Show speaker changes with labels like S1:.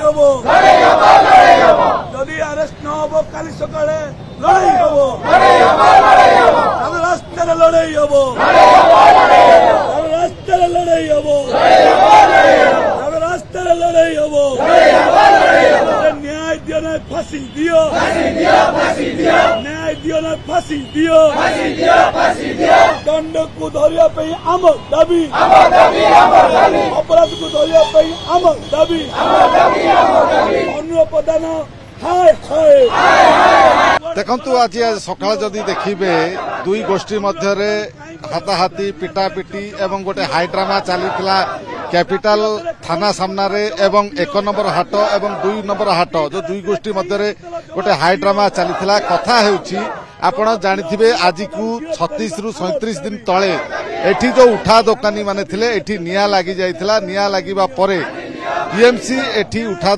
S1: হব যদি আরেস্ট ন হব কালি সকালে লড়াই হব রাস্তায় লড়াই হব রাস্তায় লড়াই হব রাস্তায় লড়াই হব ন্যায় দিও না ফাঁসি দিও ন্যায় দিও না ফাঁসি দিও দণ্ডକୁ ଧରିବା ପାଇଁ ଆମ ଦାବି ଅପରାଧକୁ ଧରିବା ପାଇଁ ଆମ ଦାବି ଅନୁର ପ୍ରଧାନ ହାୟ ହାୟ।
S2: ଦେଖନ୍ତୁ ଆଜି ସକାଳେ ଯଦି ଦେଖିବେ ଦୁଇ ଗୋଷ୍ଠୀ ମଧ୍ୟରେ ହାତାହାତି ପିଟାପିଟି ଏବଂ ଗୋଟେ ହାଇଡ୍ରାମା ଚାଲିଥିଲା କ୍ୟାପିଟାଲ ଥାନା ସାମ୍ନାରେ ଏବଂ 1 ନମ୍ବର ହାଟ ଏବଂ 2 ନମ୍ବର ହାଟ ଯୋଉ ଦୁଇ ଗୋଷ୍ଠୀ ମଧ୍ୟରେ ଗୋଟେ ହାଇଡ୍ରାମା ଚାଲିଥିଲା। କଥା ହେଉଛି ଆପଣ ଜାଣିଥିବେ ଆଜିକୁ 36 ରୁ 37 ଦିନ ତଳେ ଏଠି ଯୋଉ ଉଠା ଦୋକାନୀ ମାନେ ଥିଲେ ଏଠି ନିଆଁ ଲାଗି ଯାଇଥିଲା। ନିଆଁ ଲାଗିବା ପରେ ଟିଏମସି ଏଠି ଉଠା